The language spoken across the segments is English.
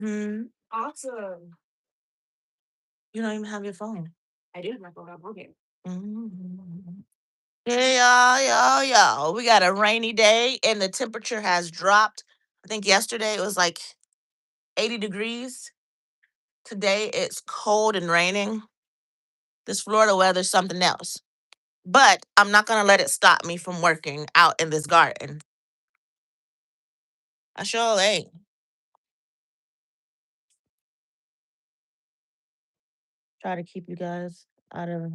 Hmm. Awesome. You don't even have your phone. I do have my phone. I'm on here. Mhm. Yeah, y'all. We got a rainy day and the temperature has dropped. I think yesterday it was like 80 degrees. Today it's cold and raining. This Florida weather's something else. But I'm not gonna let it stop me from working out in this garden. I sure ain't. Try to keep you guys out of.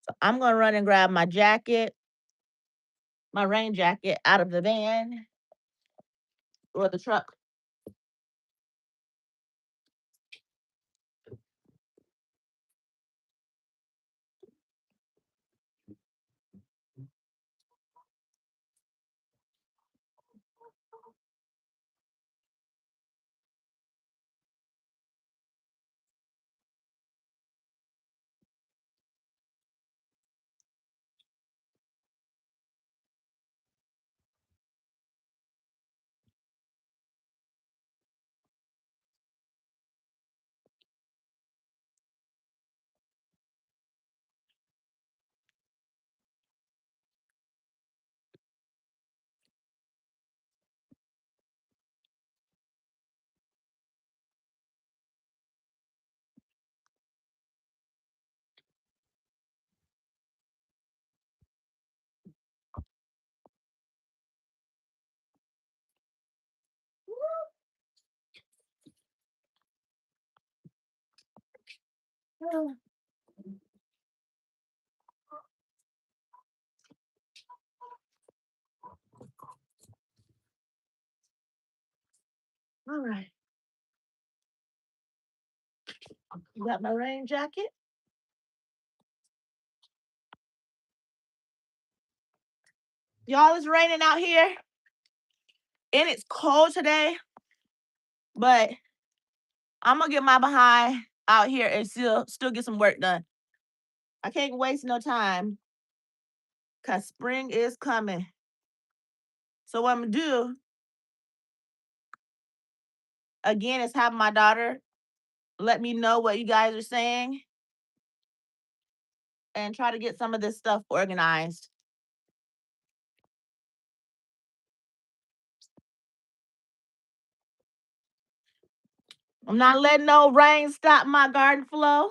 So I'm gonna run and grab my jacket, my rain jacket out of the van or the truck. All right. You got my rain jacket? Y'all, it's raining out here and it's cold today, but I'm gonna get my behind out here and still get some work done. I can't waste no time because spring is coming. So what I'm gonna do again is have my daughter let me know what you guys are saying and try to get some of this stuff organized. I'm not letting no rain stop my garden flow.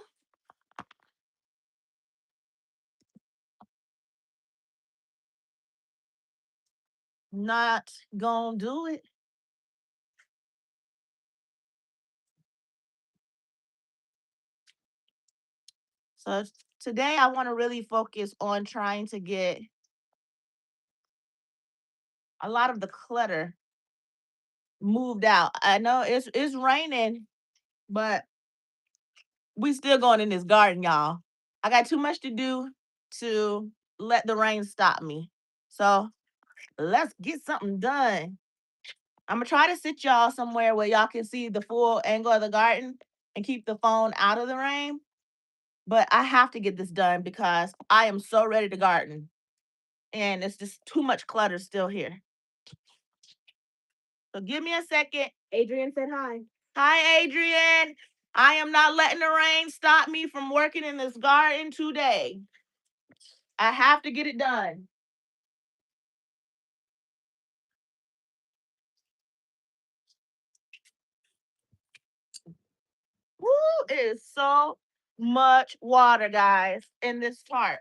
Not gonna do it. So today I want to really focus on trying to get a lot of the clutter moved out. I know it's raining, but we still going in this garden, y'all. I got too much to do to let the rain stop me. So let's get something done. I'm gonna try to sit y'all somewhere where y'all can see the full angle of the garden and keep the phone out of the rain. But I have to get this done because I am so ready to garden. And it's just too much clutter still here. So give me a second. Adrian said hi. Hi, Adrian. I am not letting the rain stop me from working in this garden today. I have to get it done. Woo, it is so much water, guys, in this tarp.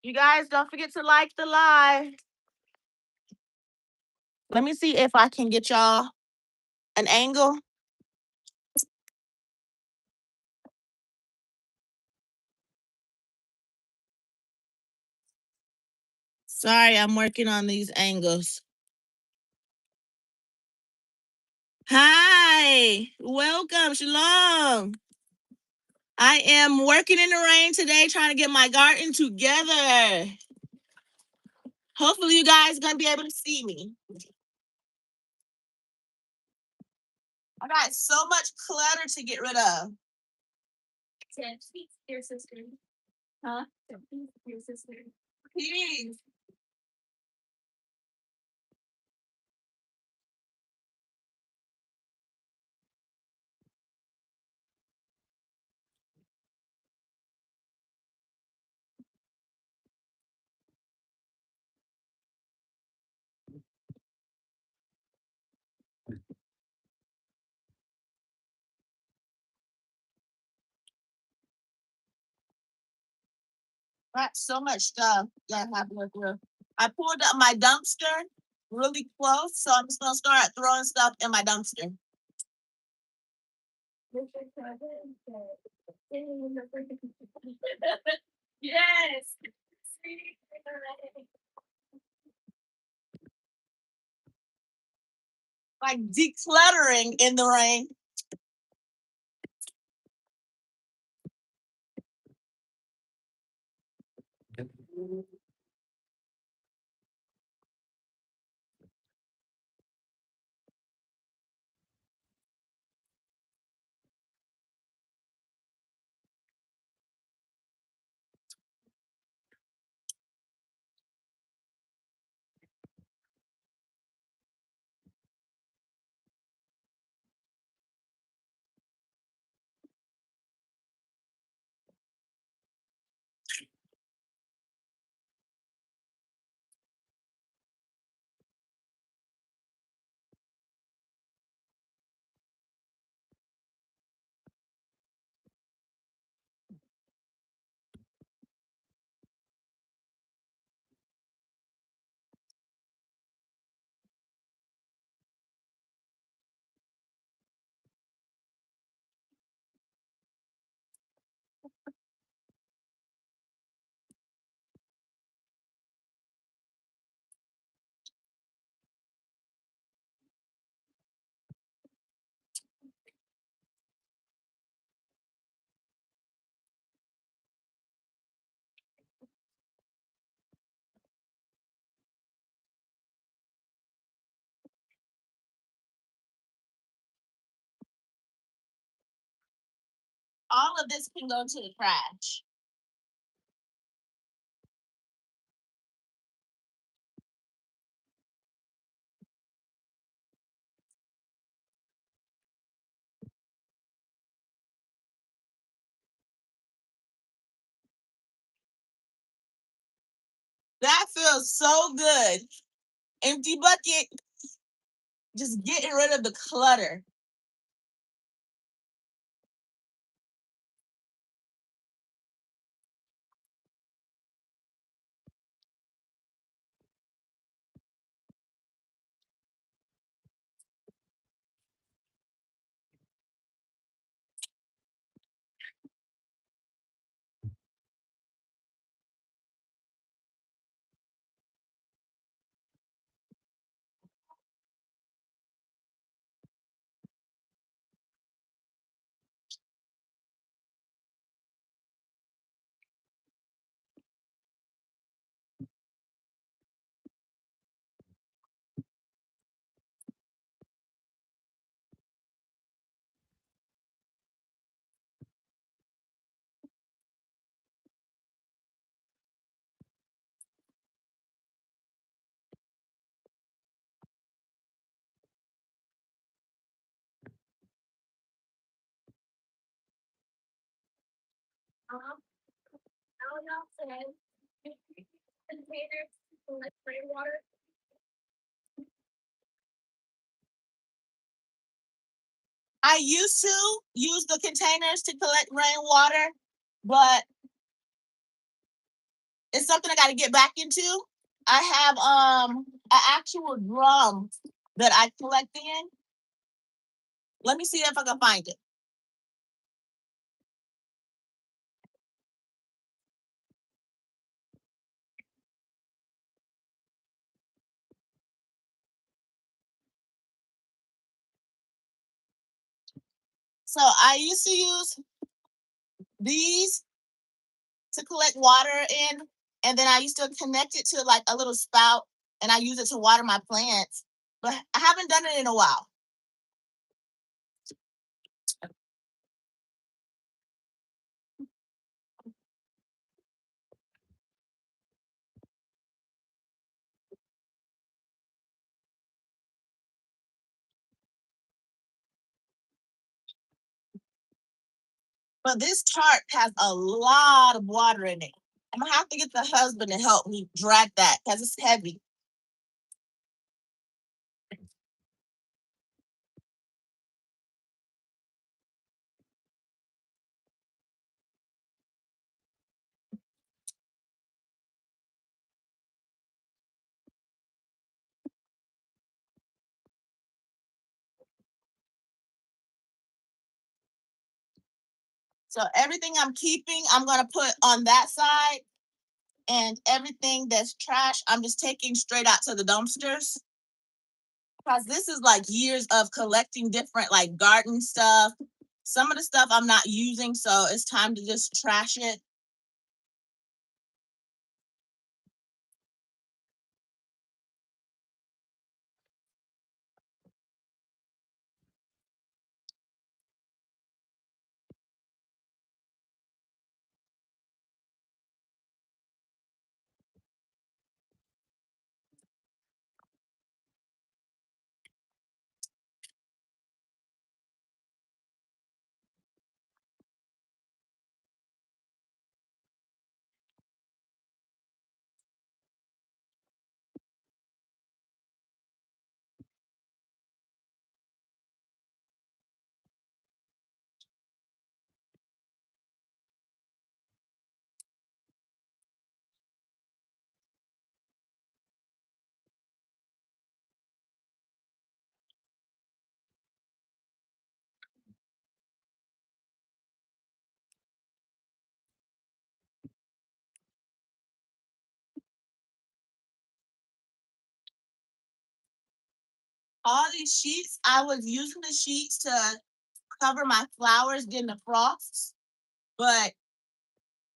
You guys don't forget to like the live. Let me see if I can get y'all an angle. Sorry, I'm working on these angles. Hi, welcome, Shalom. I am working in the rain today, trying to get my garden together. Hopefully, you guys gonna be able to see me. I got so much clutter to get rid of. Said, speak to your sister. Huh? Said, speak to your sister. Please. Got so much stuff that I have to work with. I pulled up my dumpster really close, so I'm just gonna start throwing stuff in my dumpster. Yes. Like decluttering in the rain. All of this can go to the trash. That feels so good. Empty bucket, just getting rid of the clutter. I used to use the containers to collect rainwater, but it's something I got to get back into. I have an actual drum that I collect in. Let me see if I can find it. So I used to use these to collect water in, and then I used to connect it to like a little spout, and I use it to water my plants. But I haven't done it in a while. But this tart has a lot of water in it. I'm gonna have to get the husband to help me drag that because it's heavy. So everything I'm keeping, I'm gonna put on that side, and everything that's trash, I'm just taking straight out to the dumpsters. Because this is like years of collecting different like garden stuff. Some of the stuff I'm not using, so it's time to just trash it. All these sheets, I was using the sheets to cover my flowers getting the frosts, but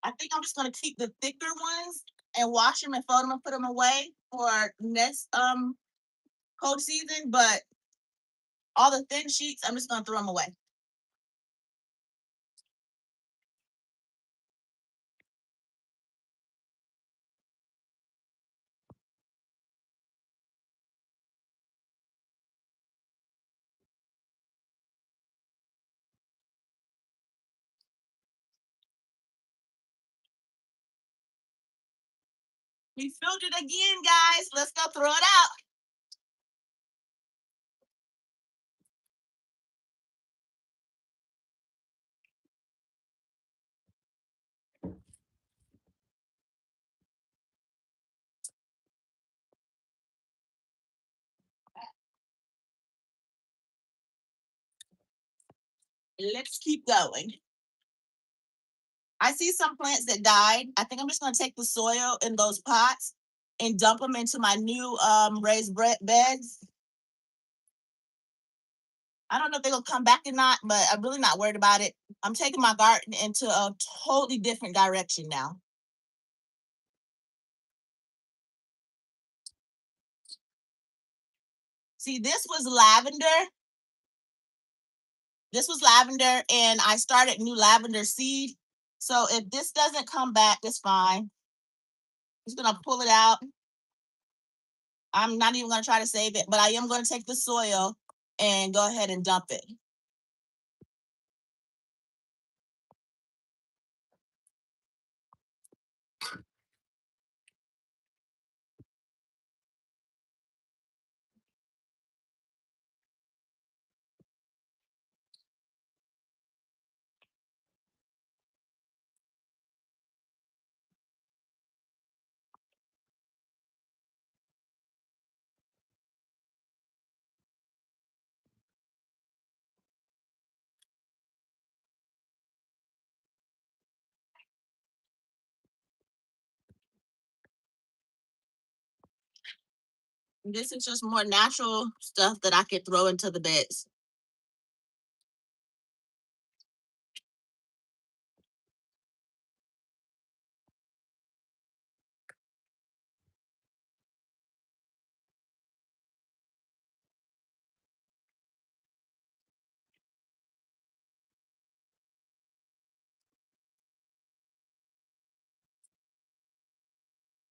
I think I'm just gonna keep the thicker ones and wash them and fold them and put them away for next cold season. But all the thin sheets, I'm just gonna throw them away. We filled it again, guys. Let's go throw it out. Let's keep going. I see some plants that died. I think I'm just gonna take the soil in those pots and dump them into my new raised beds. I don't know if they're gonna come back or not, but I'm really not worried about it. I'm taking my garden into a totally different direction now. See, this was lavender. This was lavender, and I started new lavender seed. So if this doesn't come back, it's fine. I'm just gonna pull it out. I'm not even gonna try to save it, but I am gonna take the soil and go ahead and dump it. This is just more natural stuff that I could throw into the beds.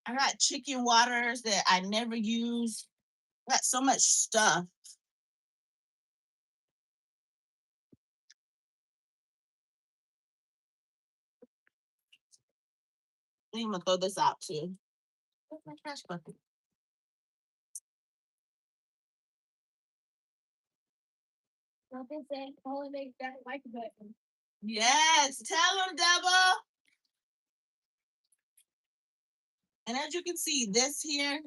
I got chicken waters that I never use. I got so much stuff. I'm gonna throw this out too. Where's my trash bucket? Nothing saying only make that like button. Yes, tell them, Deborah. And as you can see, this here,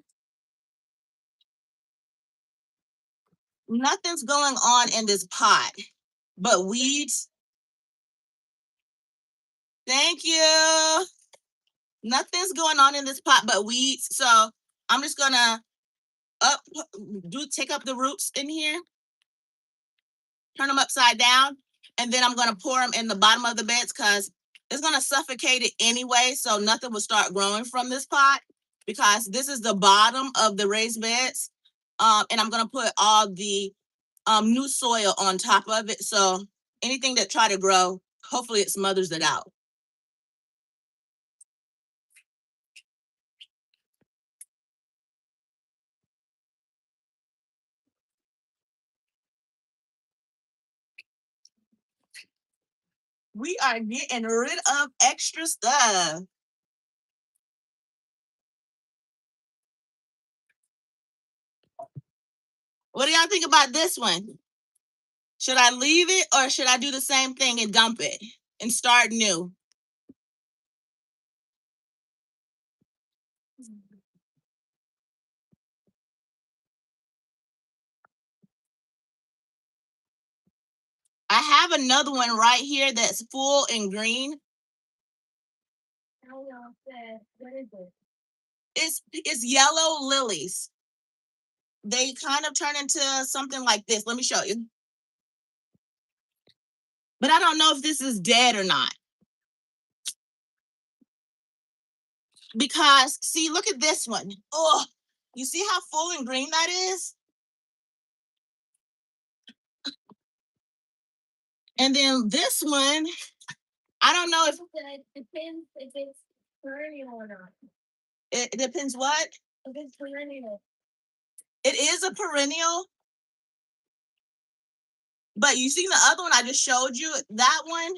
nothing's going on in this pot, but weeds. Thank you. Nothing's going on in this pot but weeds. So I'm just gonna take up the roots in here, turn them upside down, and then I'm gonna pour them in the bottom of the beds because it's gonna suffocate it anyway. So nothing will start growing from this pot because this is the bottom of the raised beds. And I'm gonna put all the new soil on top of it. So anything that try to grow, hopefully it smothers it out. We are getting rid of extra stuff. What do y'all think about this one? Should I leave it or should I do the same thing and dump it and start new? I have another one right here that's full and green. What is it? It's yellow lilies. They kind of turn into something like this. Let me show you. But I don't know if this is dead or not. Because, see, look at this one. Oh, you see how full and green that is? And then this one, I don't know if it depends if it's perennial or not. It depends what? If it's perennial. It is a perennial. But you see the other one I just showed you, that one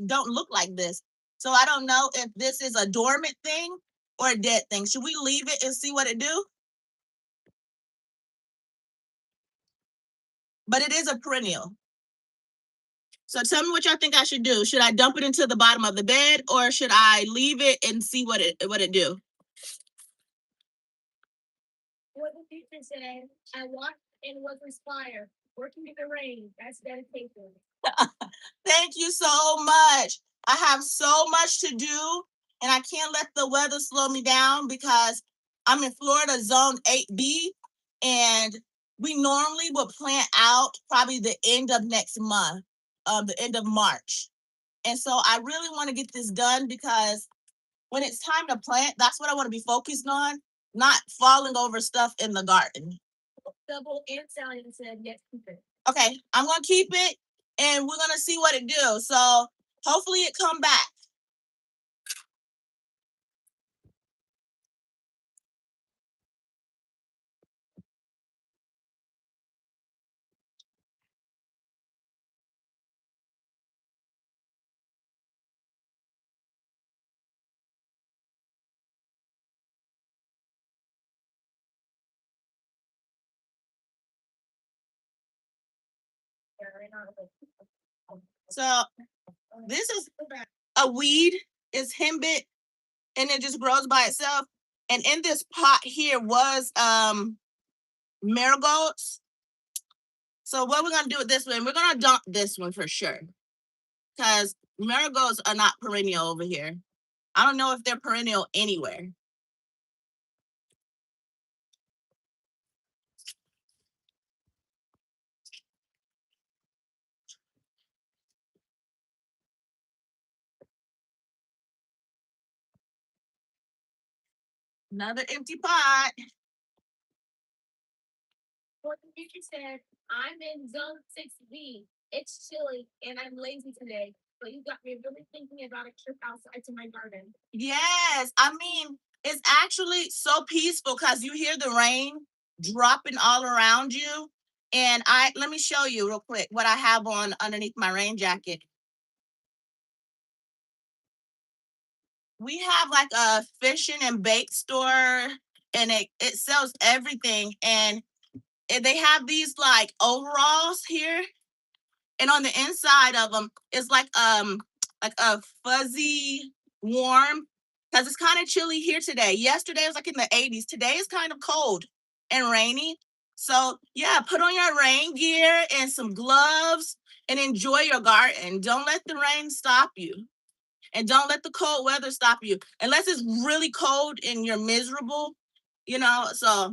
don't look like this. So I don't know if this is a dormant thing or a dead thing. Should we leave it and see what it do? But it is a perennial. So tell me what y'all think I should do. Should I dump it into the bottom of the bed or should I leave it and see what it do? What the teacher said, I walked and was inspired. Working in the rain, that's dedication. Thank you so much. I have so much to do and I can't let the weather slow me down because I'm in Florida zone 8B and we normally would plant out probably the end of next month, the end of March. And so I really want to get this done because when it's time to plant, that's what I want to be focused on, not falling over stuff in the garden. Double and Sally said, yes, keep it. Okay, I'm gonna keep it and we're gonna see what it do. So hopefully it come back. So this is a weed, is henbit, and it just grows by itself. And in this pot here was marigolds. So what we're gonna do with this one, we're gonna dump this one for sure. Because marigolds are not perennial over here. I don't know if they're perennial anywhere. Another empty pot. What the teacher said, I'm in zone 6B. It's chilly and I'm lazy today. But you got me really thinking about a trip outside to my garden. Yes, I mean, it's actually so peaceful because you hear the rain dropping all around you. And let me show you real quick what I have on underneath my rain jacket. we have like a fishing and bake store, and it sells everything. And they have these like overalls here, and on the inside of them is like a fuzzy warm, because it's kind of chilly here today. Yesterday was like in the 80s. Today is kind of cold and rainy. So yeah, put on your rain gear and some gloves and enjoy your garden. Don't let the rain stop you. And don't let the cold weather stop you. Unless it's really cold and you're miserable, you know. So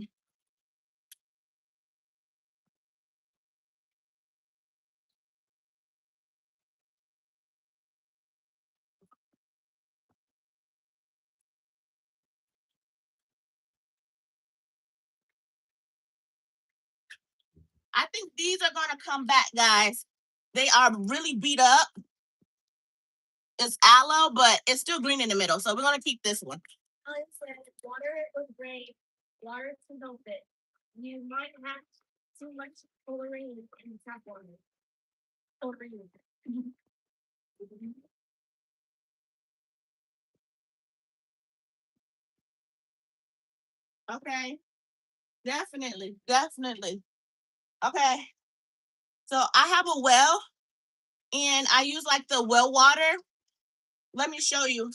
I think these are gonna come back, guys. They are really beat up. It's aloe, but it's still green in the middle. So we're gonna keep this one. I said water was great. Water to help it. You might have too much chlorine in tap water. Chlorine. Okay. Definitely. Definitely. Okay. So I have a well and I use like the well water. Let me show you.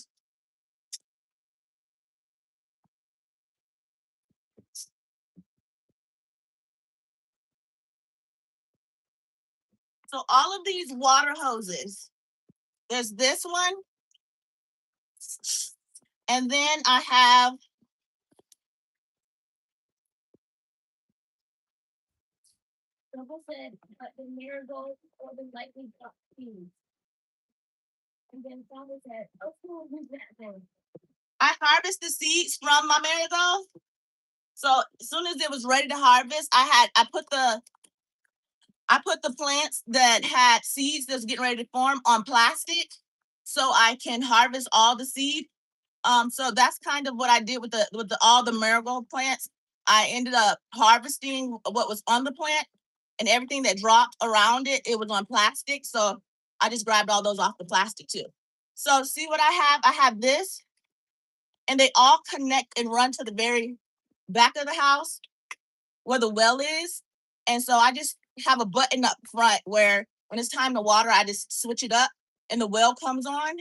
So all of these water hoses, there's this one, and then I have Double said, but the marigold or the lightly cut seeds. And then Father said, oh, cool, who's that then? I harvest the seeds from my marigold. So as soon as it was ready to harvest, I put the plants that had seeds that's getting ready to form on plastic, so I can harvest all the seed. So that's kind of what I did with the all the marigold plants. I ended up harvesting what was on the plant, and everything that dropped around it, it was on plastic. So I just grabbed all those off the plastic too. So see what I have? I have this, and they all connect and run to the very back of the house where the well is. And so I just have a button up front where when it's time to water, I just switch it up and the well comes on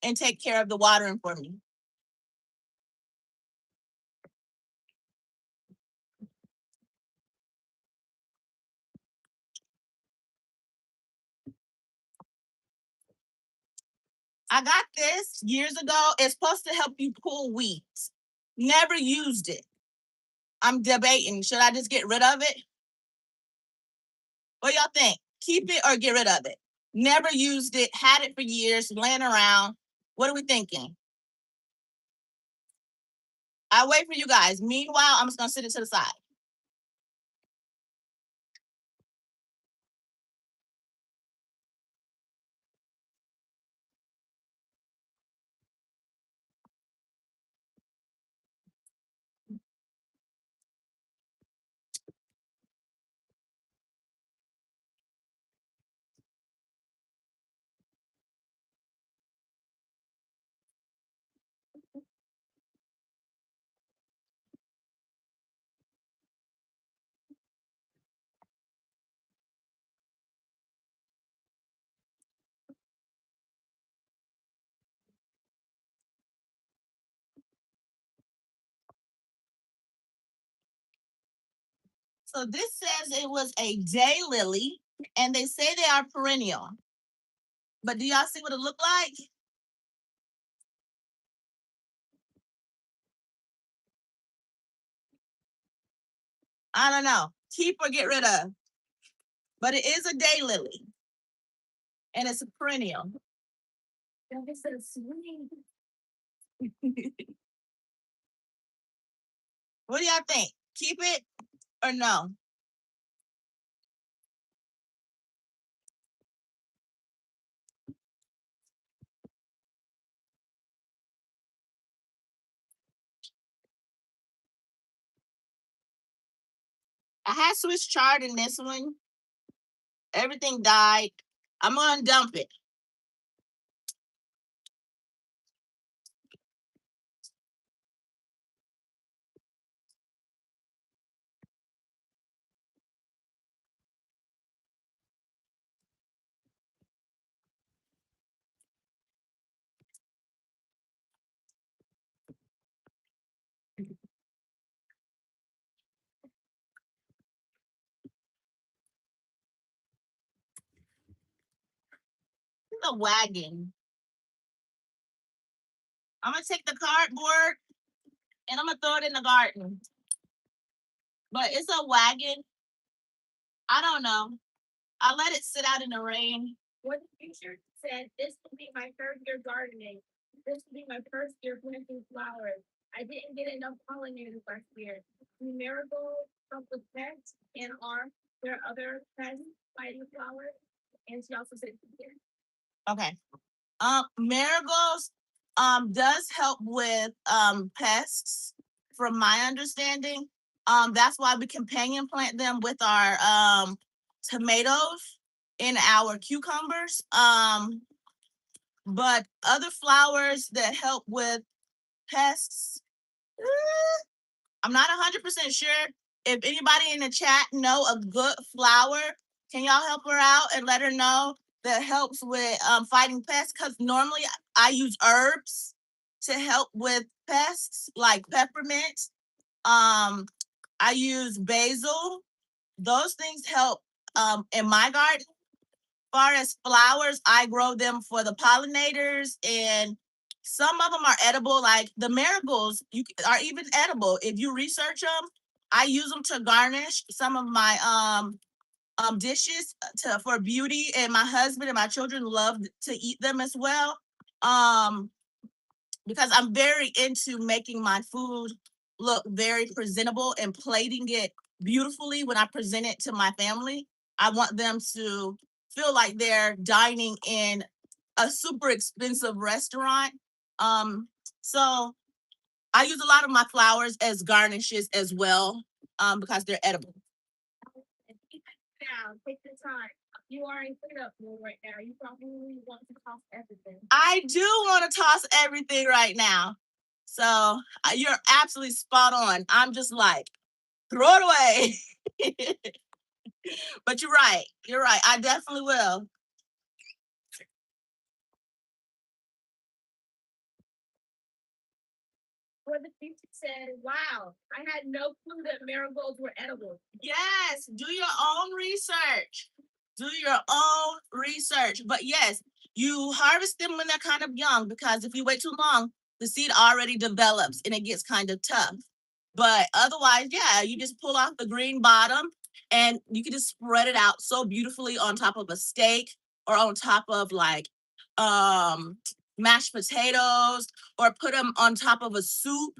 and take care of the watering for me. I got this years ago. It's supposed to help you pull weeds. Never used it. I'm debating. Should I just get rid of it? What y'all think? Keep it or get rid of it? Never used it. Had it for years, laying around. What are we thinking? I'll wait for you guys. Meanwhile, I'm just gonna sit it to the side. So this says it was a daylily, and they say they are perennial. But do y'all see what it looked like? I don't know. Keep or get rid of. But it is a daylily, and it's a perennial. That is so sweet. What do y'all think? Keep it or no? I had Swiss chard in this one. Everything died. I'm gonna dump it. a wagon. I'm gonna take the cardboard and I'm gonna throw it in the garden. But it's a wagon. I don't know. I let it sit out in the rain. What the future said, this will be my third year gardening. This will be my first year planting flowers. I didn't get enough pollinators last year. The marigolds come with pests and are there are other pests fighting flowers. And she also said, yeah. Okay. Marigolds does help with pests, from my understanding. That's why we companion plant them with our tomatoes and our cucumbers. But other flowers that help with pests, I'm not 100% sure. If anybody in the chat know a good flower, can y'all help her out and let her know that helps with fighting pests? Because normally I use herbs to help with pests, like peppermint. I use basil. Those things help in my garden. Far as flowers, I grow them for the pollinators, and some of them are edible. Like the marigolds, are even edible if you research them. I use them to garnish some of my dishes for beauty, and my husband and my children love to eat them as well. Because I'm very into making my food look very presentable and plating it beautifully when I present it to my family. I want them to feel like they're dining in a super expensive restaurant. So I use a lot of my flowers as garnishes as well, because they're edible. Now, take the time. You are in cleanup mode right now. You probably want to toss everything. I do want to toss everything right now. So you're absolutely spot on. I'm just like, throw it away. But you're right. You're right. I definitely will. Where the future said, wow, I had no clue that marigolds were edible. Yes, do your own research. Do your own research. But yes, you harvest them when they're kind of young, because if you wait too long, the seed already develops and it gets kind of tough. But otherwise, yeah, you just pull off the green bottom and you can just spread it out so beautifully on top of a steak or on top of like um mashed potatoes, or put them on top of a soup.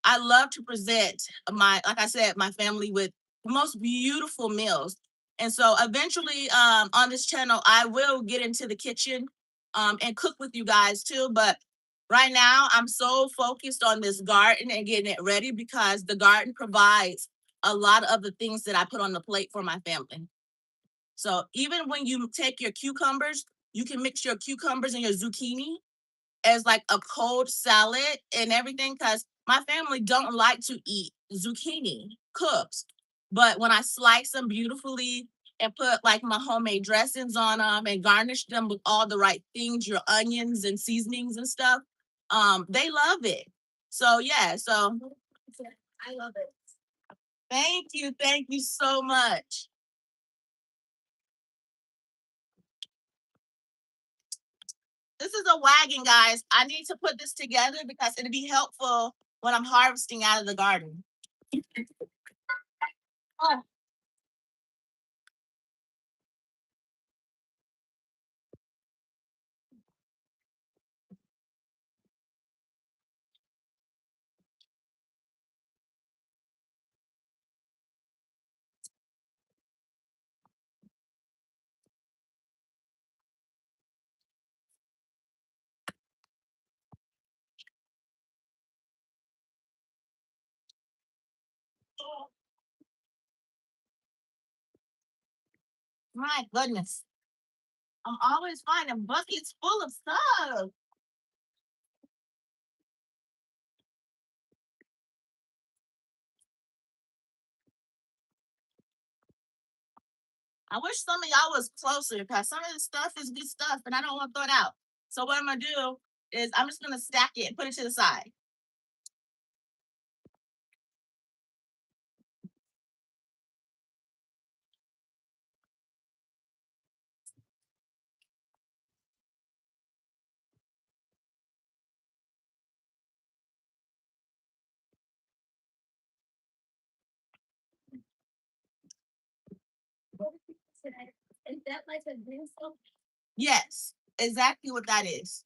I love to present like I said, my family with the most beautiful meals. And so eventually on this channel, I will get into the kitchen and cook with you guys too. But right now, I'm so focused on this garden and getting it ready, because the garden provides a lot of the things that I put on the plate for my family. So even when you take your cucumbers, you can mix your cucumbers and your zucchini as like a cold salad and everything, because my family don't like to eat zucchini cooked. But when I slice them beautifully and put like my homemade dressings on them and garnish them with all the right things, your onions and seasonings and stuff, they love it. So yeah, so I love it. thank you so much. This is a wagon, guys. I need to put this together because it'll be helpful when I'm harvesting out of the garden. Oh. My goodness. I'm always finding buckets full of stuff. I wish some of y'all was closer, because some of the stuff is good stuff and I don't want to throw it out. So what I'm gonna do is I'm just gonna stack it and put it to the side. that like a green stuff? Yes, exactly what that is.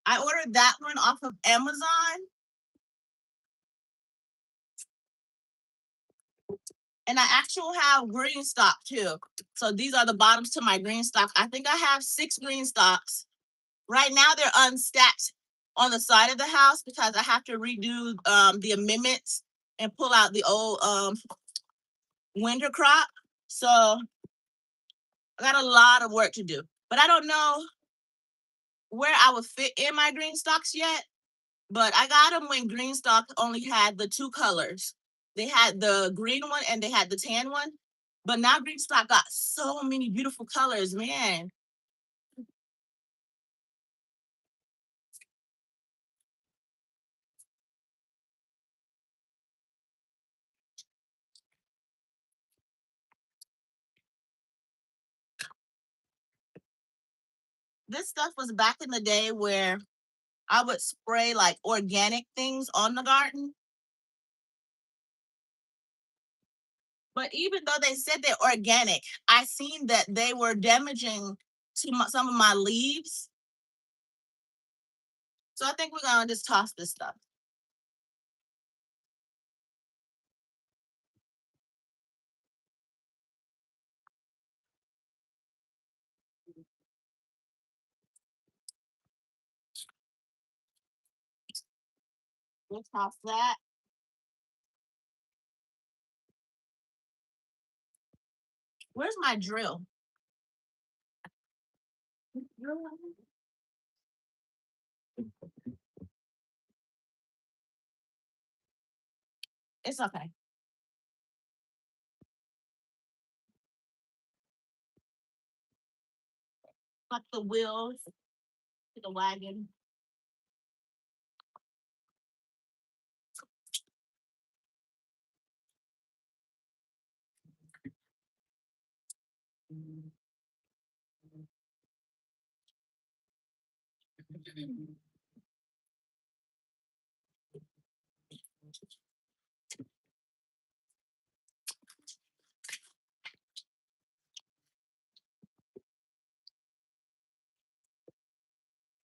I ordered that one off of Amazon. And I actually have green stock too. So these are the bottoms to my green stock. I think I have 6 green stocks. Right now they're unstacked on the side of the house because I have to redo the amendments and pull out the old winter crop. So I got a lot of work to do. But I don't know where I would fit in my green stocks yet. But I got them when green stock only had the 2 colors. They had the green one and they had the tan one. But now green stock got so many beautiful colors, man. This stuff was back in the day where I would spray like organic things on the garden. But even though they said they're organic, I seen that they were damaging some of my leaves. So I think we're gonna just toss this stuff. We'll toss that. Where's my drill? It's okay. Like the wheels to the wagon.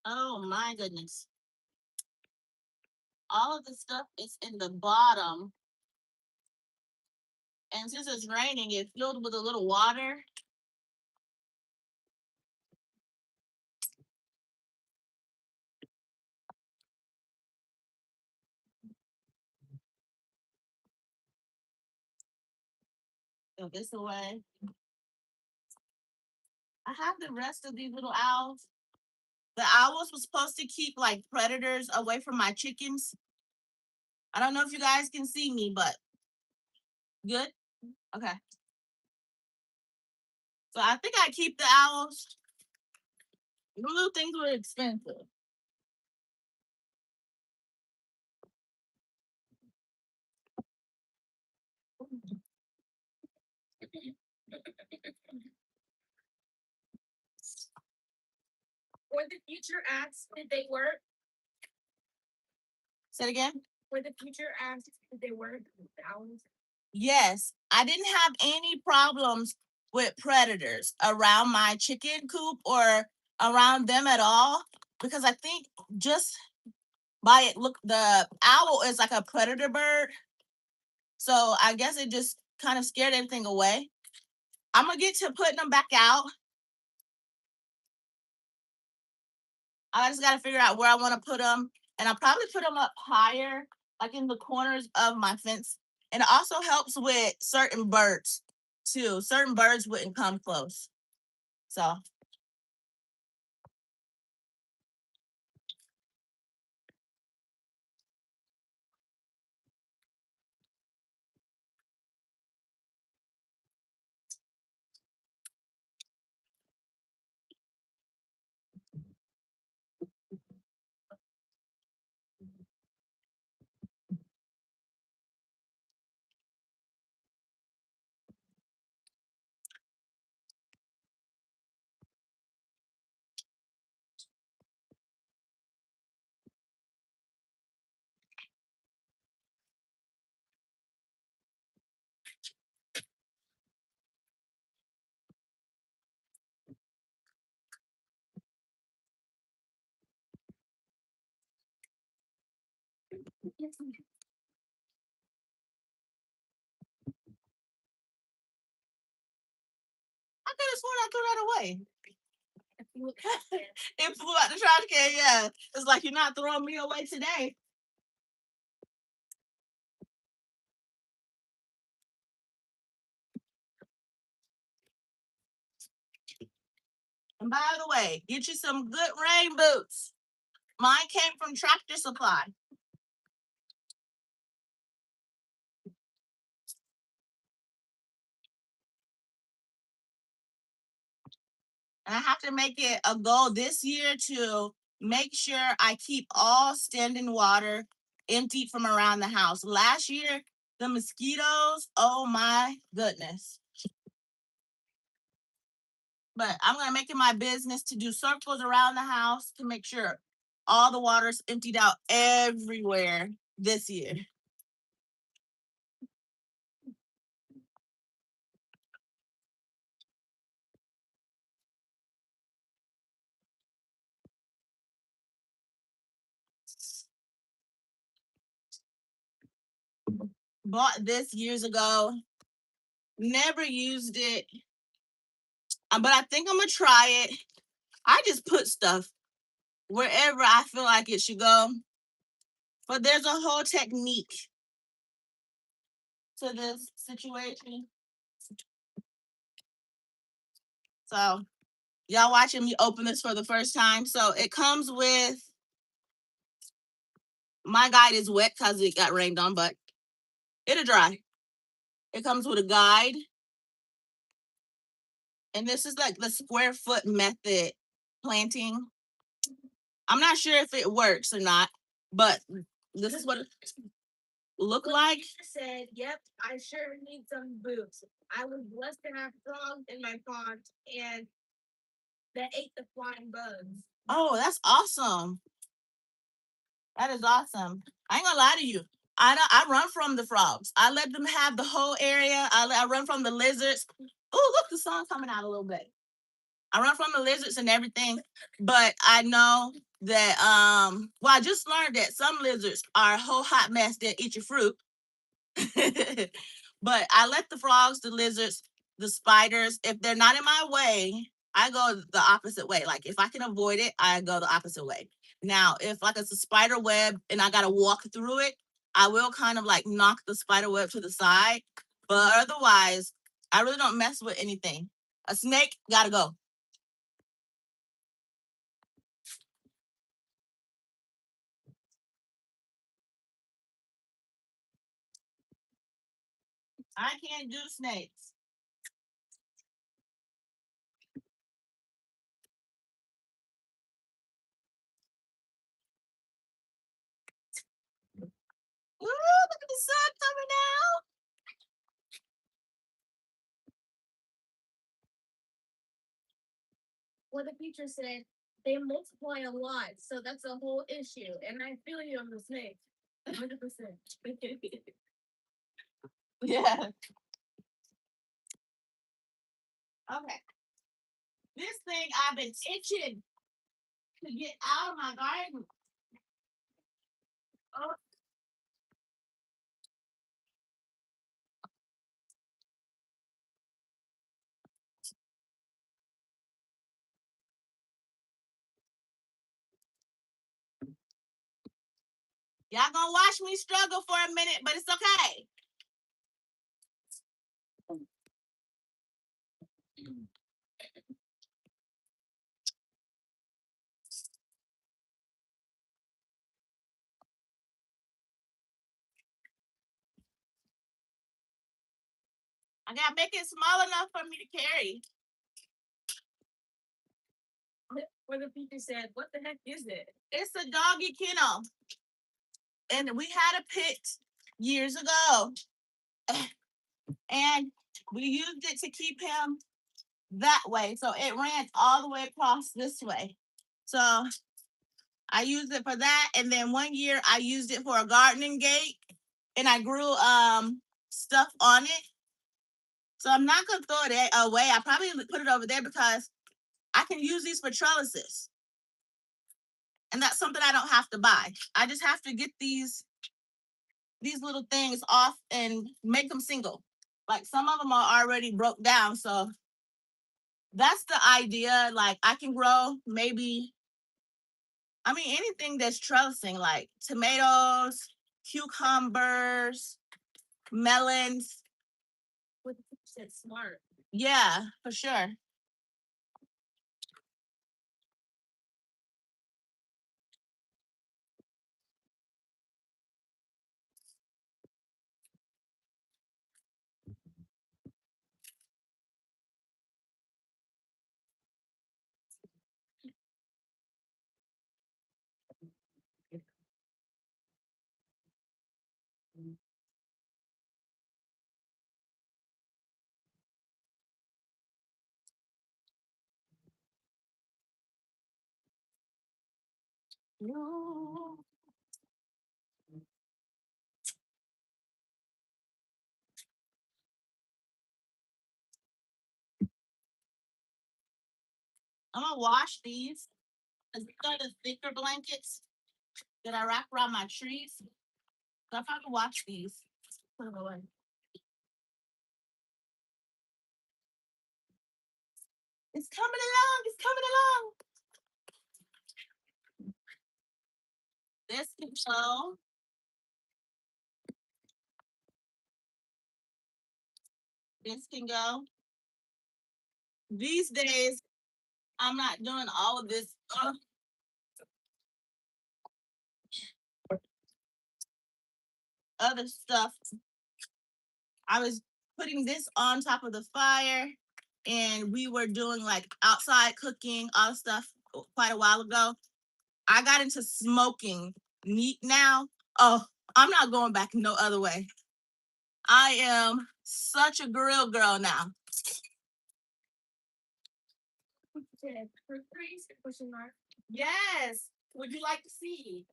Oh my goodness. All of the stuff is in the bottom. And since it's raining, it filled with a little water. Throw this away. I have the rest of these little owls. The owls were supposed to keep like predators away from my chickens. I don't know if you guys can see me, but good. Okay. So I think I keep the owls. The little things were expensive. Or the future asks, did they work? Say it again. Or the future asks, did they work? Owls. Yes, I didn't have any problems with predators around my chicken coop or around them at all because I think just by it look the owl is like a predator bird. So I guess it just kind of scared everything away. I'm gonna get to putting them back out. I just gotta figure out where I want to put them, and I'll probably put them up higher, like in the corners of my fence. And it also helps with certain birds too. Certain birds wouldn't come close. So I could have sworn I threw that away. It flew out the trash can, yeah. It's like you're not throwing me away today. And by the way, get you some good rain boots. Mine came from Tractor Supply. And I have to make it a goal this year to make sure I keep all standing water emptied from around the house. Last year, the mosquitoes, oh my goodness. But I'm going to make it my business to do circles around the house to make sure all the water's emptied out everywhere this year. Bought this years ago, never used it, but I think I'm going to try it. I just put stuff wherever I feel like it should go. But there's a whole technique to this situation. So y'all watching me open this for the first time. So it comes with, my guide is wet because it got rained on, but it'll dry. It comes with a guide. And this is like the square foot method planting. I'm not sure if it works or not, but this is what it look like. Said, yep, I sure need some boots. I was blessed to have frogs in my pond and that ate the flying bugs. Oh, that's awesome. That is awesome. I ain't gonna lie to you. I run from the frogs. I let them have the whole area. I run from the lizards. Oh, look, the sun's coming out a little bit. I run from the lizards and everything, but I know that well, I just learned that some lizards are a whole hot mess that eat your fruit. But I let the frogs, the lizards, the spiders, if they're not in my way, I go the opposite way. Like if I can avoid it, I go the opposite way. Now, if like it's a spider web and I gotta walk through it, I will kind of like knock the spider web to the side. But otherwise, I really don't mess with anything. A snake gotta go. I can't do snakes. Ooh, look at the sun coming out. Well, the teacher said they multiply a lot, so that's a whole issue. And I feel you on the snake, 100%. Yeah. Okay. This thing I've been itching to get out of my garden. Oh. Y'all gonna watch me struggle for a minute, but it's okay. I gotta make it small enough for me to carry. Where the teacher said, what the heck is it? It's a doggy kennel. And we had a pit years ago. And we used it to keep him that way. So it ran all the way across this way. So I used it for that. And then one year I used it for a gardening gate and I grew stuff on it. So I'm not gonna throw it away. I probably put it over there because I can use these for trellises. And that's something I don't have to buy. I just have to get these these little things off and make them single. Like some of them are already broke down. So that's the idea. Like I can grow maybe, I mean, anything that's trellising, like tomatoes, cucumbers, melons. What said smart. Yeah, for sure. I'm gonna wash these. These are the thicker blankets that I wrap around my trees. So if I can wash these, put them away. It's coming along. It's coming along. This can go. This can go. These days, I'm not doing all of this other stuff. I was putting this on top of the fire, and we were doing like outside cooking, all the stuff quite a while ago. I got into smoking meat now. Oh, I'm not going back no other way. I am such a grill girl now. For freeze, question mark. Yes. Would you like to see?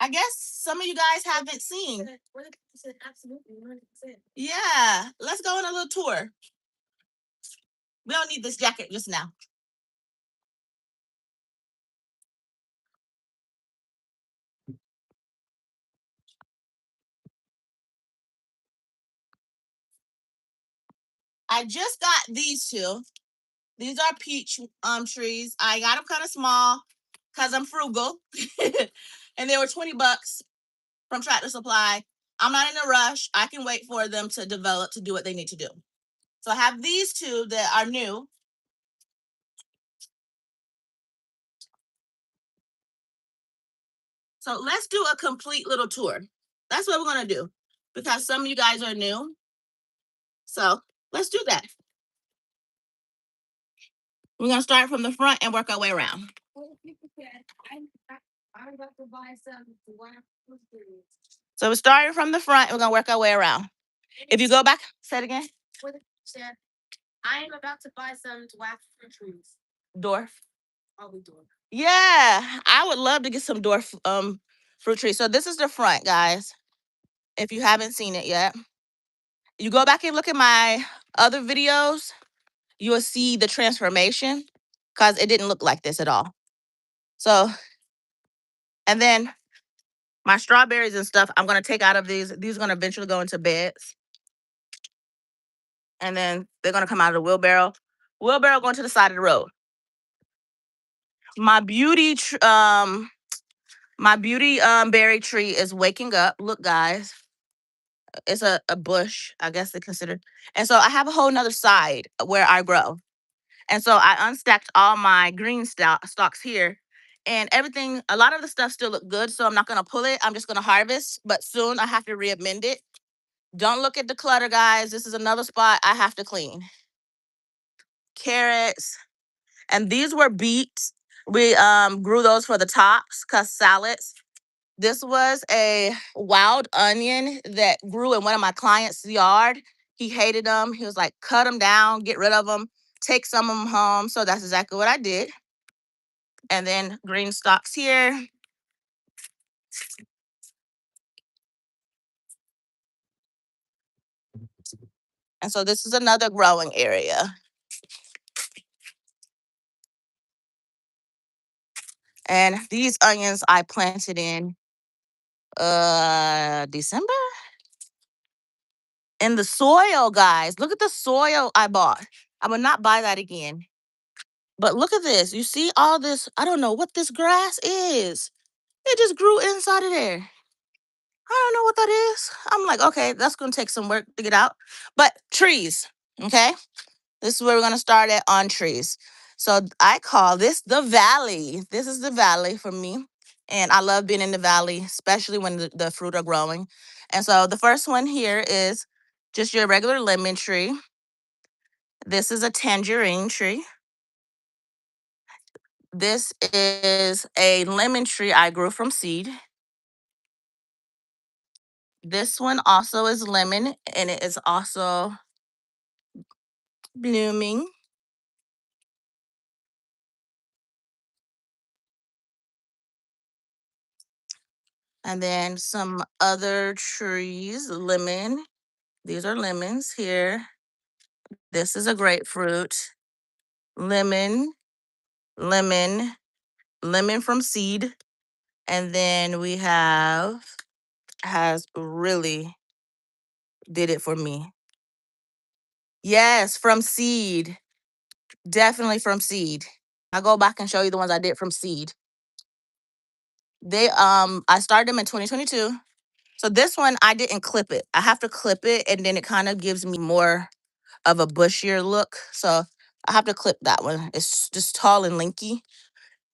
I guess some of you guys haven't seen. Absolutely, 100%. Yeah, let's go on a little tour. We don't need this jacket just now. I just got these two. These are peach trees. I got them kind of small because I'm frugal. And they were $20 from Tractor Supply. I'm not in a rush. I can wait for them to develop to do what they need to do. So I have these two that are new. So let's do a complete little tour. That's what we're going to do because some of you guys are new. So let's do that. We're going to start from the front and work our way around. I'm about to buy some fruit trees. So we're starting from the front. We're going to work our way around. If you go back, say it again. I am about to buy some dwarf fruit trees. Dwarf. I'll be dwarf. Yeah, I would love to get some dwarf fruit trees. So this is the front, guys. If you haven't seen it yet, you go back and look at my other videos, you will see the transformation because it didn't look like this at all. So, and then my strawberries and stuff, I'm going to take out of these. These are going to eventually go into beds. And then they're going to come out of the wheelbarrow. Wheelbarrow going to the side of the road. My beauty berry tree is waking up. Look, guys. It's a bush, I guess they consider. And so I have a whole nother side where I grow. And so I unstacked all my green stalks here. And everything, a lot of the stuff still look good. So I'm not going to pull it. I'm just going to harvest. But soon I have to reamend it. Don't look at the clutter, guys. This is another spot I have to clean. Carrots. And these were beets. We grew those for the tops because salads. This was a wild onion that grew in one of my clients' yard. He hated them. He was like, cut them down, get rid of them, take some of them home. So that's exactly what I did. And then green stalks here. And so this is another growing area. And these onions I planted in December in the soil, guys. Look at the soil I bought. I will not buy that again. But look at this. You see all this? I don't know what this grass is. It just grew inside of there. I don't know what that is. I'm like, okay, that's gonna take some work to get out. But trees, okay? This is where we're gonna start at on trees. So I call this the valley. This is the valley for me. And I love being in the valley, especially when the fruit are growing. And so the first one here is just your regular lemon tree. This is a tangerine tree. This is a lemon tree I grew from seed. This one also is lemon and it is also blooming. And then some other trees, lemon. These are lemons here. This is a grapefruit. Lemon, lemon, lemon from seed. And then we have, has really did it for me. Yes, from seed. Definitely from seed. I'll go back and show you the ones I did from seed. I started them in 2022. So this one I didn't clip it. I have to clip it and then it kind of gives me more of a bushier look. So I have to clip that one. It's just tall and lanky.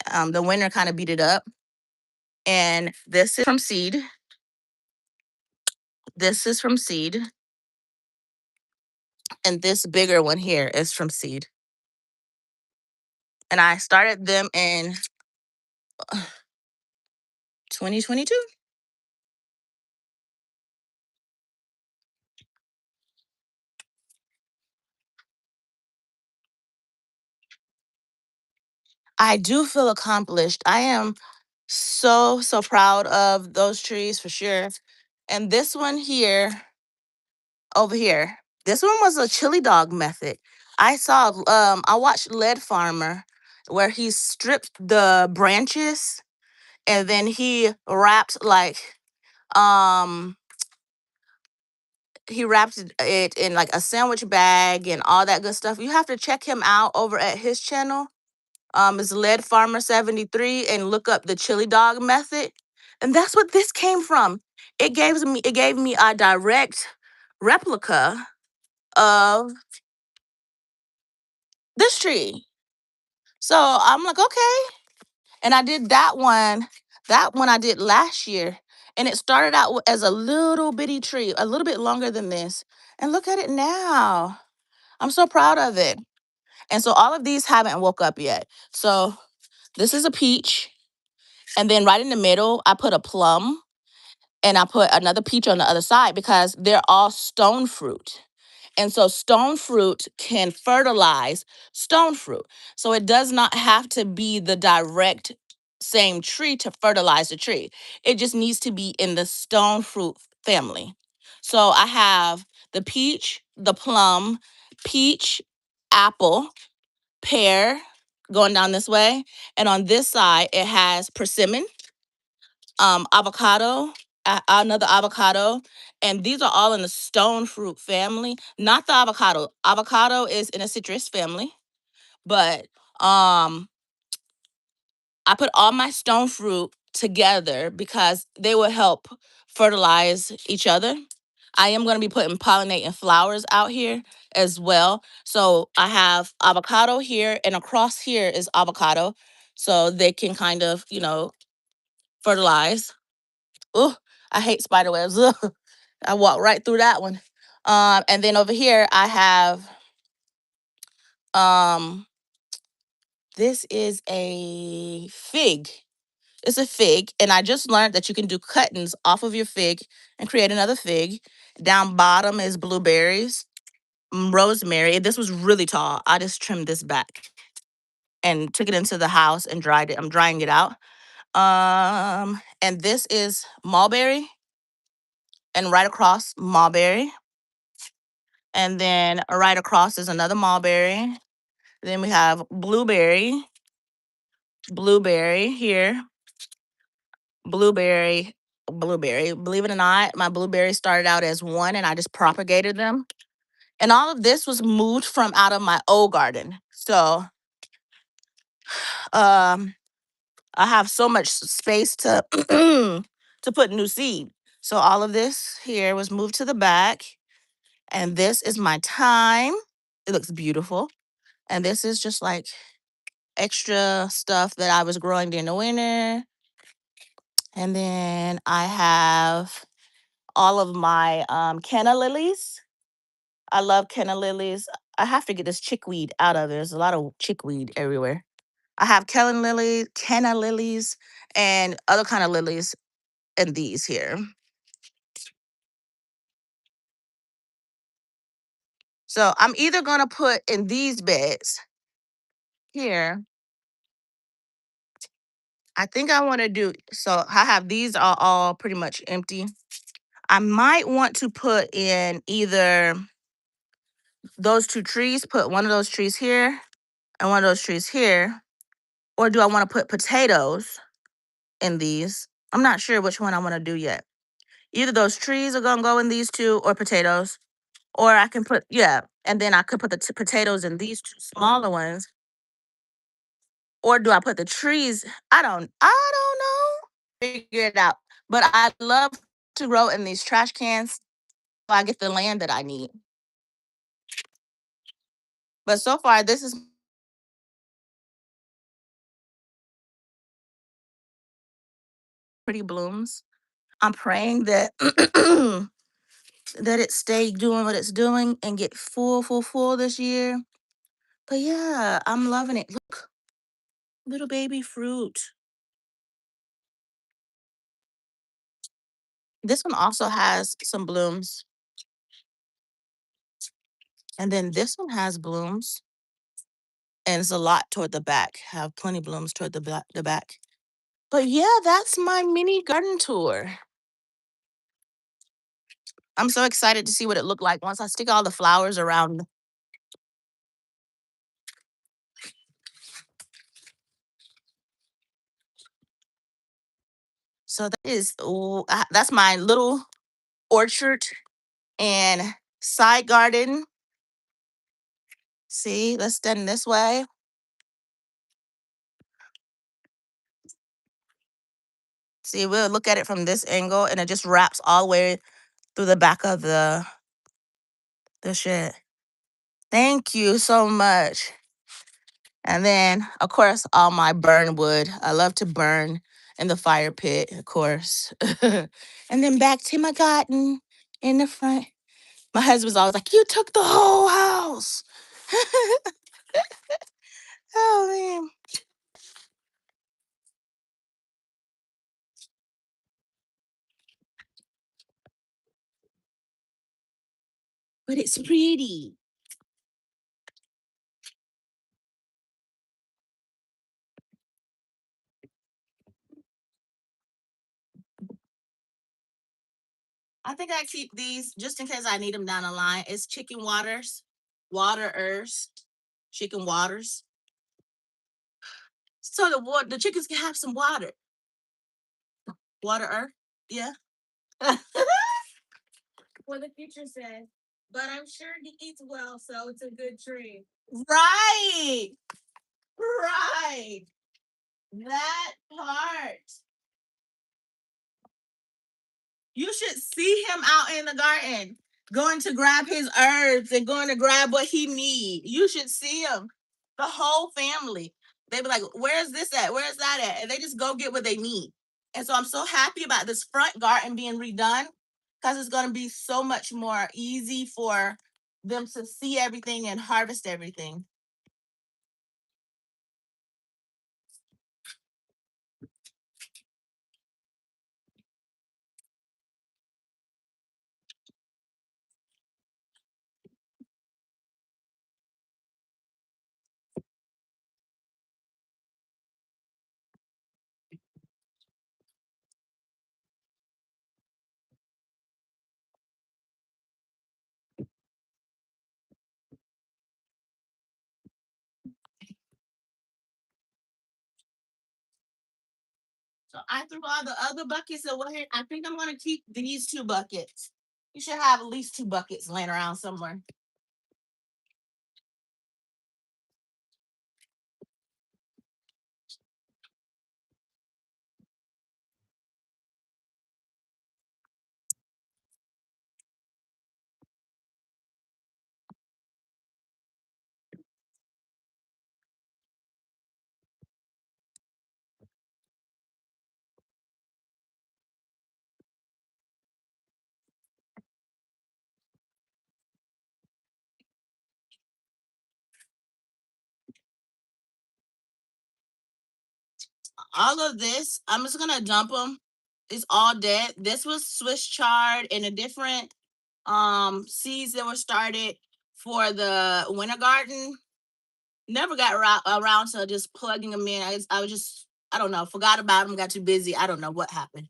The winter kind of beat it up. And this is from seed. This is from seed. And this bigger one here is from seed. And I started them in 2022. I do feel accomplished. I am so proud of those trees for sure. And this one here, over here, this one was a chili dog method. I watched Lead Farmer where he stripped the branches and then he wrapped um he wrapped it in like a sandwich bag and all that good stuff. You have to check him out over at his channel. It's Lead Farmer 73 and look up the chili dog method. And that's what this came from. It gave me a direct replica of this tree. So I'm like, okay. And I did that one. That one I did last year. And it started out as a little bitty tree, a little bit longer than this. And look at it now. I'm so proud of it. And so all of these haven't woke up yet. So this is a peach. And then right in the middle, I put a plum and I put another peach on the other side because they're all stone fruit. And so stone fruit can fertilize stone fruit. So it does not have to be the direct same tree to fertilize the tree. It just needs to be in the stone fruit family. So I have the peach, the plum, peach, apple, pear going down this way. And on this side, it has persimmon, avocado, another avocado, and these are all in the stone fruit family. Not the avocado. Avocado is in a citrus family, but I put all my stone fruit together because they will help fertilize each other. I am going to be putting pollinating flowers out here as well. So I have avocado here, and across here is avocado, so they can kind of, fertilize. Oh, I hate spider webs. Ugh. I walked right through that one. And then over here I have um this is a fig. It's a fig, and I just learned that you can do cuttings off of your fig and create another fig. Down bottom is blueberries, rosemary. This was really tall. I just trimmed this back and took it into the house and dried it. I'm drying it out. And this is mulberry, and right across mulberry. And then right across is another mulberry. Then we have blueberry, blueberry here, blueberry, blueberry. Believe it or not, my blueberries started out as one and I just propagated them. And all of this was moved from out of my old garden. So um I have so much space to to put new seed. So all of this here was moved to the back. And this is my thyme. It looks beautiful. And this is just like extra stuff that I was growing during the winter. And then I have all of my canna lilies. I love canna lilies. I have to get this chickweed out of it. There's a lot of chickweed everywhere. I have canna lilies, and other kind of lilies in these here. So I'm either gonna put in these beds here. I think I want to do so. I have these are all pretty much empty. I might want to put in either those two trees, put one of those trees here and one of those trees here, or do I want to put potatoes in these? I'm not sure which one I want to do yet. Either those trees are gonna go in these two, or potatoes, or I can put yeah, and then I could put the potatoes in these two smaller ones, or do I put the trees? I don't know. Figure it out. But I love to grow in these trash cans so I get the land that I need. But so far, this is pretty blooms. I'm praying that that it stay doing what it's doing and get full, full, full this year. But yeah, I'm loving it. Look, little baby fruit. This one also has some blooms. And then this one has blooms. And it's a lot toward the back. Have plenty blooms toward the back. But yeah, that's my mini garden tour. I'm so excited to see what it looked like once I stick all the flowers around. So that's my little orchard and side garden. See, let's stand this way. See, we'll look at it from this angle, and it just wraps all the way through the back of the shed. Thank you so much. And then, of course, all my burn wood. I love to burn in the fire pit, of course. And then back to my garden in the front. My husband's always like, "You took the whole house." Oh man. But it's pretty. I think I keep these just in case I need them down the line. It's chicken waterers, chicken waters. So the chickens can have some waterer. Yeah. Well, the future says, but I'm sure he eats well, so it's a good tree. Right. Right. That part. You should see him out in the garden going to grab his herbs and going to grab what he need. You should see him. The whole family. They be like, "Where's this at? Where's that at?" And they just go get what they need. And so I'm so happy about this front garden being redone because it's going to be so much more easy for them to see everything and harvest everything. I threw all the other buckets away. I think I'm gonna keep these 2 buckets. You should have at least 2 buckets laying around somewhere. All of this, I'm just gonna dump them. It's all dead. This was Swiss chard and a different seeds that were started for the winter garden. Never got around to just plugging them in. I was just, I don't know, forgot about them, got too busy. I don't know what happened.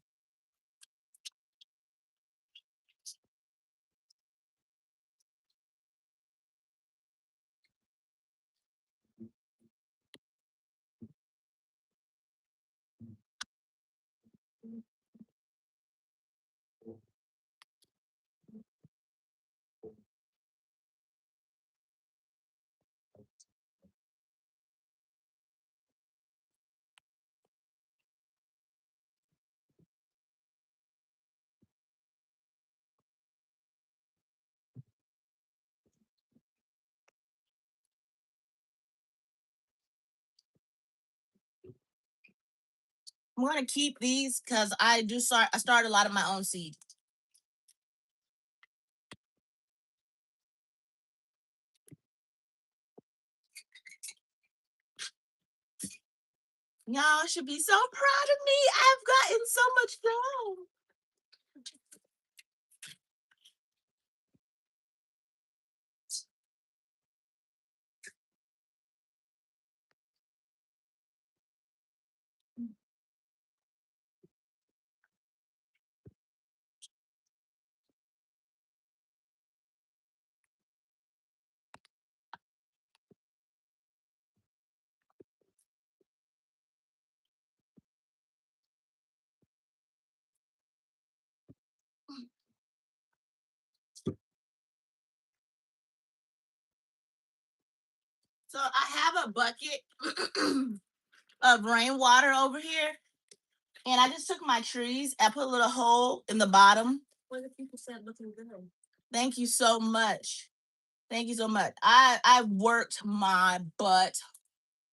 I'm gonna keep these because I start a lot of my own seed. Y'all should be so proud of me. I've gotten so much done. So I have a bucket of rainwater over here. And I just took my trees. I put a little hole in the bottom. What the people said looking good. Thank you so much. Thank you so much. I worked my butt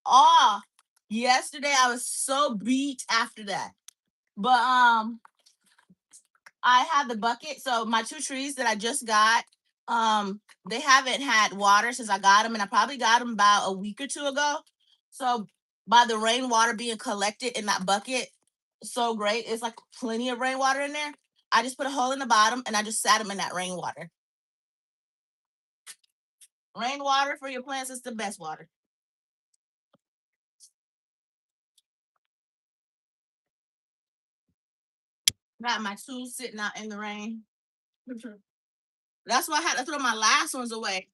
off. Yesterday I was so beat after that. But I have the bucket. So my 2 trees that I just got, they haven't had water since I got them, and I probably got them about a week or 2 ago. So by the rainwater being collected in that bucket, so great. It's like plenty of rainwater in there. I just put a hole in the bottom and I just sat them in that rainwater. Rainwater for your plants is the best water. Got my 2 sitting out in the rain. That's why I had to throw my last ones away.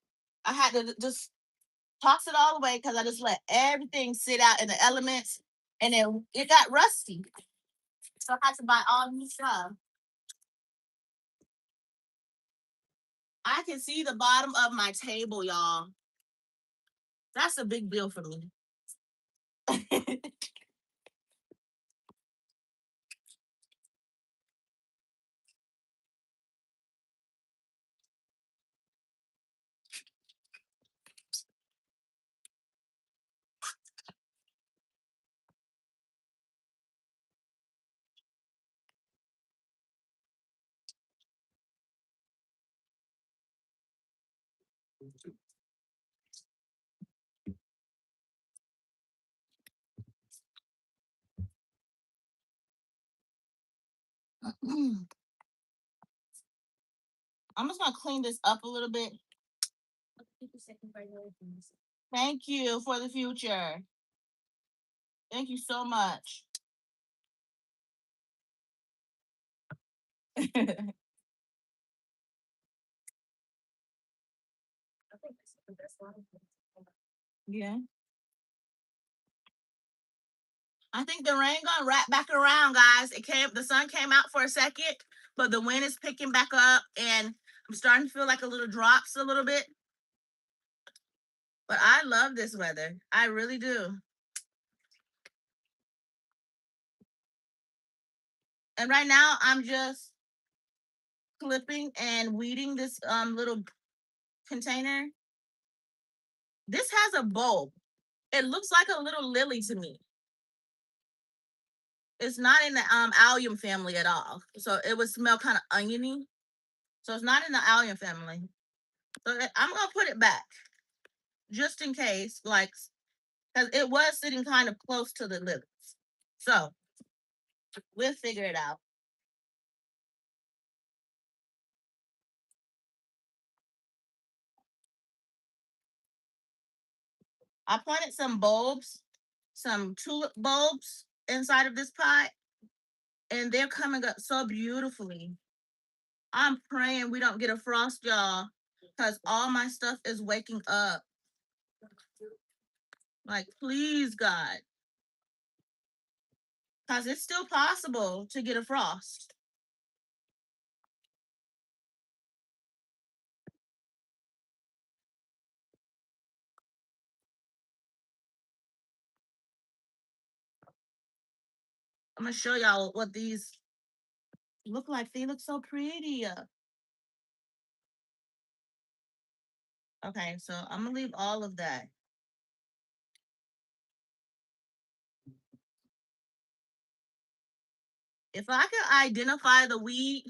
I had to just toss it all away because I just let everything sit out in the elements, and then it got rusty. So I had to buy all new stuff. I can see the bottom of my table, y'all. That's a big deal for me. I'm just gonna clean this up a little bit. Thank you for the future. Thank you so much. Yeah. I think the rain gonna wrap back around, guys. The sun came out for a second, but the wind is picking back up, and I'm starting to feel like a little drops a little bit. But I love this weather. I really do. And right now, I'm just clipping and weeding this little container. This has a bulb. It looks like a little lily to me. It's not in the allium family at all. So it would smell kind of oniony. So it's not in the allium family. So I'm gonna put it back just in case, like, because it was sitting kind of close to the lilies. So we'll figure it out. I planted some bulbs, some tulip bulbs inside of this pot, and they're coming up so beautifully. I'm praying we don't get a frost, y'all, because all my stuff is waking up. Like, please, God, because it's still possible to get a frost. I'm gonna show y'all what these look like. They look so pretty. Okay, so I'm gonna leave all of that. If I can identify the weed,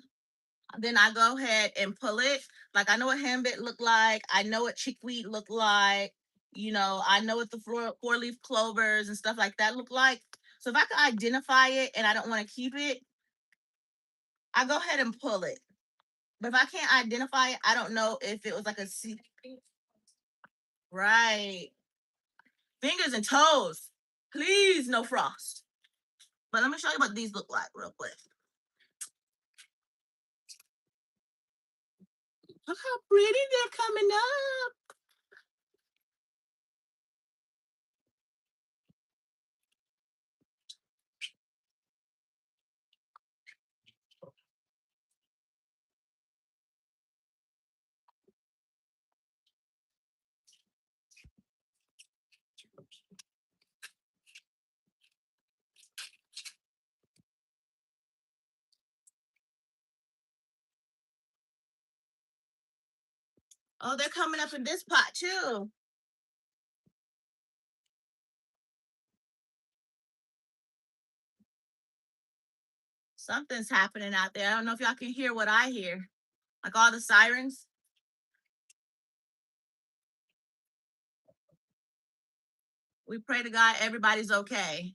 then I go ahead and pull it. Like, I know what henbit look like. I know what chickweed look like. I know what the four-leaf clovers and stuff like that look like. So if I can identify it and I don't want to keep it, I go ahead and pull it. But if I can't identify it, I don't know if it was like a seed. Right. Fingers and toes. Please, no frost. But let me show you what these look like real quick. Look how pretty they're coming up. Oh, they're coming up in this pot too. Something's happening out there. I don't know if y'all can hear what I hear. Like all the sirens. We pray to God everybody's okay.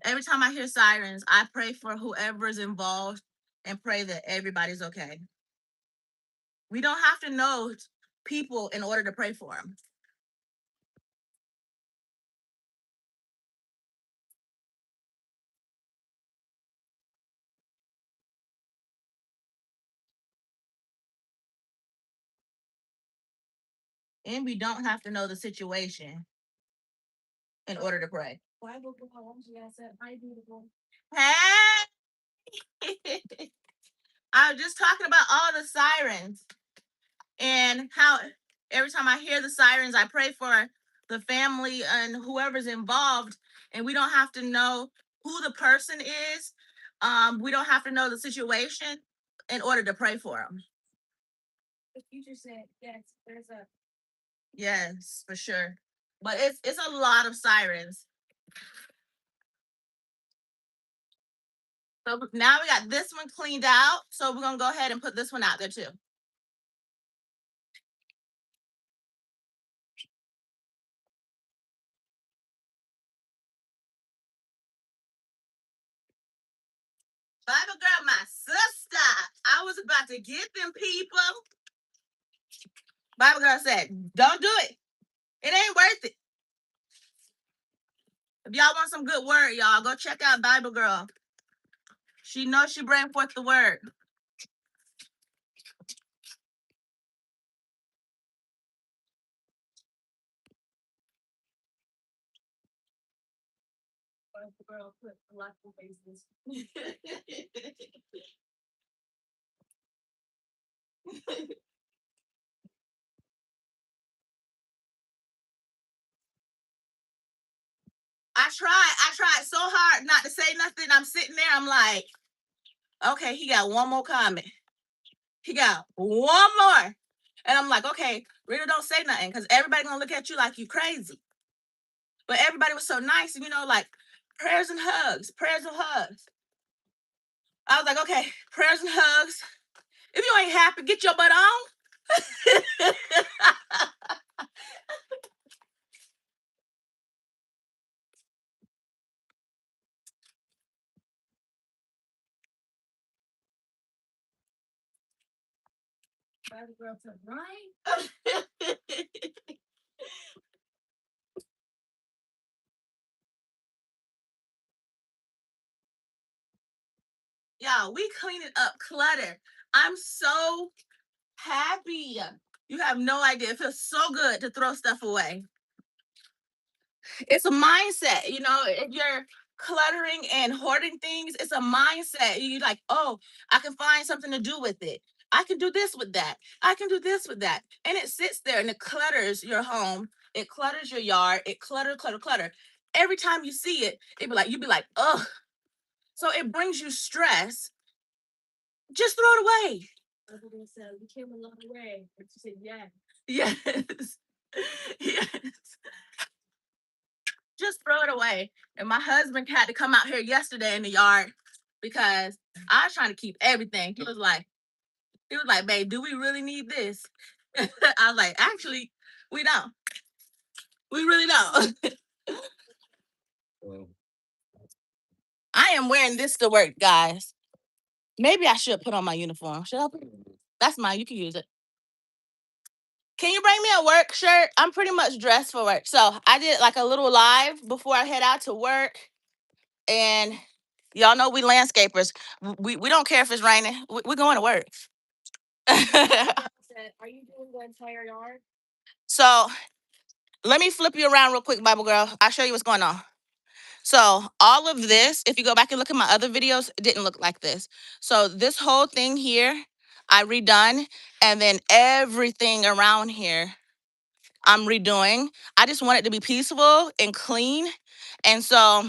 Every time I hear sirens, I pray for whoever's involved and pray that everybody's okay. We don't have to know people in order to pray for them. And we don't have to know the situation in order to pray. Hey! I was just talking about all the sirens and how every time I hear the sirens, I pray for the family and whoever's involved. And we don't have to know who the person is. We don't have to know the situation in order to pray for them. The teacher said, yes, there's a. Yes, for sure. But it's a lot of sirens. So now we got this one cleaned out. So we're gonna go ahead and put this one out there too. Bible girl, my sister. I was about to get them people. Bible girl said, don't do it. It ain't worth it. If y'all want some good word, y'all, go check out Bible girl. She knows she bring forth the word. girl put lots of faces. I tried so hard not to say nothing. I'm sitting there, I'm like, okay, he got one more comment. He got one more. And I'm like, okay, Rita, don't say nothing because everybody gonna look at you like you crazy. But everybody was so nice, you know, like prayers and hugs, prayers and hugs. I was like, okay, prayers and hugs. If you ain't happy, get your butt on. Baby girl said, right? Y'all, we cleaning up clutter. I'm so happy. You have no idea. It feels so good to throw stuff away. It's a mindset, you know, if you're cluttering and hoarding things, it's a mindset. You're like, oh, I can find something to do with it. I can do this with that. I can do this with that. And it sits there and it clutters your home. It clutters your yard. It clutter. Every time you see it, you'd be like, ugh. So it brings you stress. Just throw it away. Everybody said, we came a long way. And she said, yeah. Yes. Yes. Just throw it away. And my husband had to come out here yesterday in the yard because I was trying to keep everything. He was like, babe, do we really need this? I was like, actually, we don't. We really don't. I am wearing this to work, guys. Maybe I should put on my uniform. Should I? That's mine. You can use it. Can you bring me a work shirt? I'm pretty much dressed for work. So I did like a little live before I head out to work. And y'all know we landscapers. We don't care if it's raining. We're going to work. Said, are you doing the entire yard? So let me flip you around real quick, Bible girl. I'll show you what's going on. So all of this, if you go back and look at my other videos, it didn't look like this. So this whole thing here, I redone. And then everything around here, I'm redoing. I just want it to be peaceful and clean. And so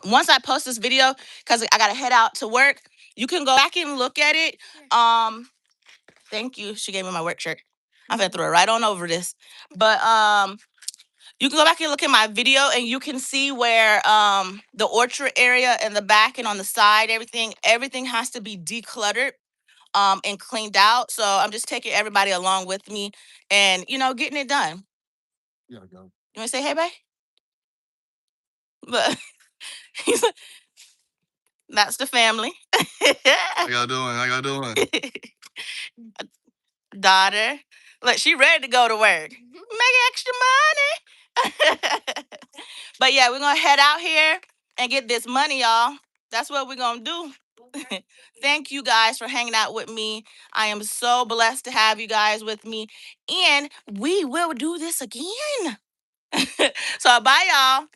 once I post this video, because I gotta head out to work, you can go back and look at it. Thank you. She gave me my work shirt. I'm gonna throw it right on over this. But you can go back and look at my video and you can see where the orchard area in the back and on the side, everything has to be decluttered and cleaned out. So I'm just taking everybody along with me and, you know, getting it done. Yeah, go. You want to say hey, babe? But he's like, that's the family. How y'all doing? How y'all doing? Daughter. Look, she ready to go to work. Make extra money. But yeah, we're gonna head out here and get this money, y'all. That's what we're gonna do. Thank you guys for hanging out with me. I am so blessed to have you guys with me. And we will do this again. So bye, y'all.